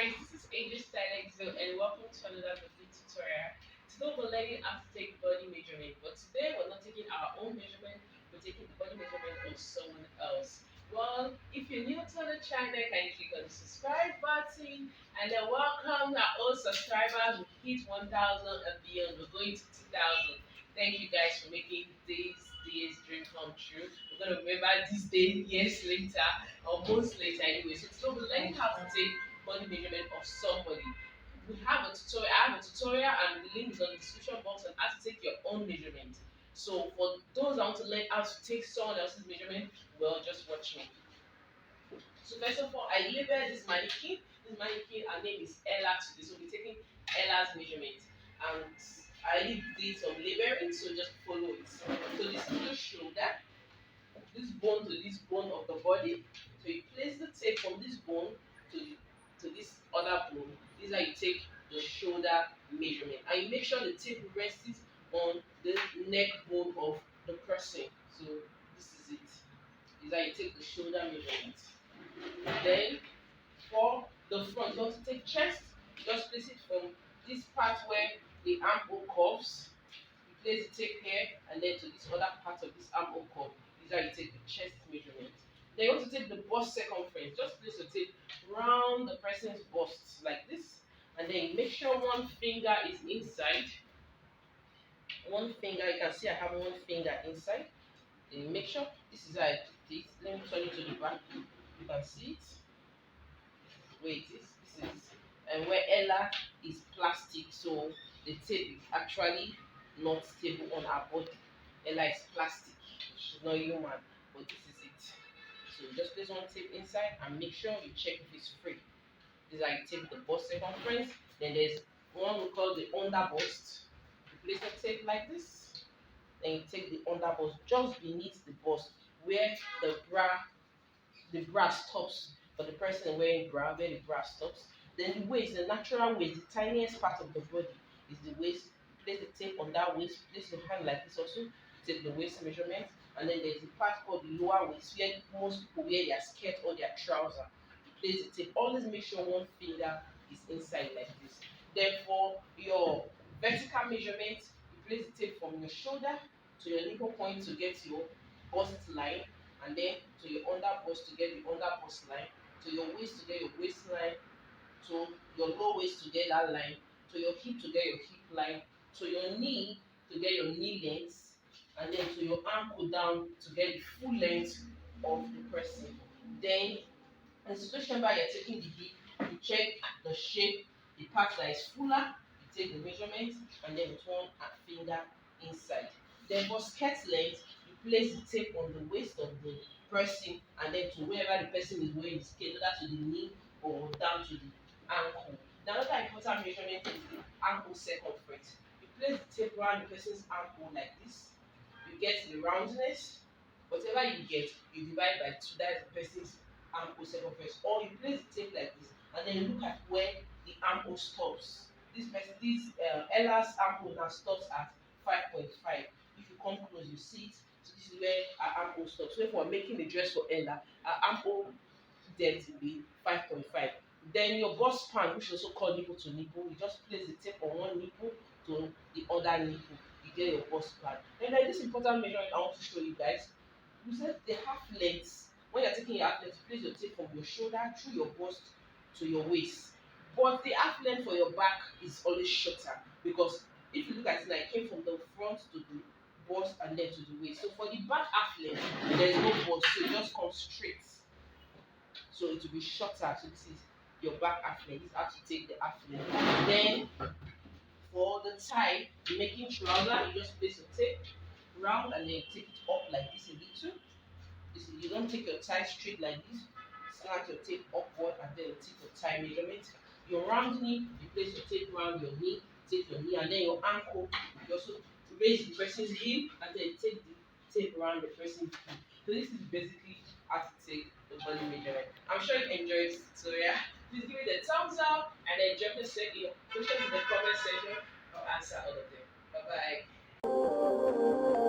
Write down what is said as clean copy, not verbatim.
guys, this is HeyJay Stylexio and welcome to another video tutorial. Today we're learning how to take body measurement, but today we're not taking our own measurement, we're taking the body measurement of someone else. Well, if you're new to the channel, can you click on the subscribe button and then welcome our old subscribers. We hit 1,000 and beyond, we're going to 2,000. Thank you guys for making this day's dream come true. We're going to remember this day years later or months later anyway. So today we're learning how to take body measurement of somebody. We have a tutorial. I have a tutorial, and the link is on the description box on how to take your own measurement. So for those that want to learn how to take someone else's measurement, well, just watch me. So first of all, I labeled this mannequin. This mannequin, her name is Ella today. So we're taking Ella's measurement, and I did some labeling. So just follow it. So this is your shoulder, this bone to this bone of the body. So you place the tape from this bone to this other bone. This is how you take the shoulder measurement, and you make sure the tape rests on the neck bone of the person. So this is it. This is how you take the shoulder measurement. Then for the front, you want to take chest. Just place it from this part where the armhole curves. You place the tape here, and then to this other part of this armhole curve. This is how you take the chest measurement. Then you want to take the bust circumference. Just place the tape round the person's bust like this, and then make sure one finger is inside. One finger, you can see I have one finger inside. Then make sure this is how I put it. Let me turn it to the back. You can see it. Where it is. This is and where Ella is plastic, so the tape is actually not stable on her body. Ella is plastic. She's not human, but this is it. So just place one tape inside and make sure you check if it's free. This is how you take the bust circumference. Then there's one we call the under bust. You place the tape like this. Then you take the under bust just beneath the bust where the bra stops for the person wearing bra, where the bra stops. Then the waist, the natural waist, the tiniest part of the body is the waist. You place the tape on that waist, place your hand like this also, take the waist measurement, and then there's the part called the lower waist where most people wear their skirt or their trouser. You place the tape. Always make sure one finger is inside like this. Then for your vertical measurement, you place the tape from your shoulder to your nipple point to get your bust line, and then to your under bust to get the under bust line, to your waist to get your waistline, to your low waist to get that line, to your hip to get your hip line, to your knee to get your knee length, and then to your ankle down to get the full length of the person. Then in the situation where you're taking the hip, you check the shape, the part that is fuller, you take the measurement, and then with one finger inside. Then for skirt length, you place the tape on the waist of the person, and then to wherever the person is wearing the skirt, whether to the knee or down to the ankle. The another important measurement is the ankle circumference. You place the tape around the person's ankle like this. You get the roundness. Whatever you get, you divide by 2. That is the person's ankle circumference. Or you place the tape like this, and then you look at where the ankle stops. Ella's ankle now stops at 5.5. If you come close, you see it. So this is where our ankle stops. So if we're making a dress for Ella, our ankle depth will be 5.5. Then your bust span, which is also called nipple to nipple, you just place the tape on one nipple to the other nipple. You get your bust span. And then this important measurement I want to show you guys. You said the half length. When you're taking your half length, place your tape from your shoulder through your bust to your waist. But the half length for your back is always shorter, because if you look at it, like, it came from the front to the bust and then to the waist. So for the back half length, there is no bust, so it just comes straight. So it will be shorter. So this is your back half length. This is how to take the half length. Then for the tie, you're making trouser, you just place your tape round and then take it up like this a little. You don't take your tie straight like this. Slant your tape upward and then you take your tie measurement. Your round knee, you place your tape around your knee, take your knee, and then your ankle, you also raise the person's hip and then take the tape around the person's hip. So this is basically how to take the body measurement. I'm sure you enjoyed this tutorial. Please give it a thumbs up and then drop your questions in the comment section. I'll answer all of them. Bye bye.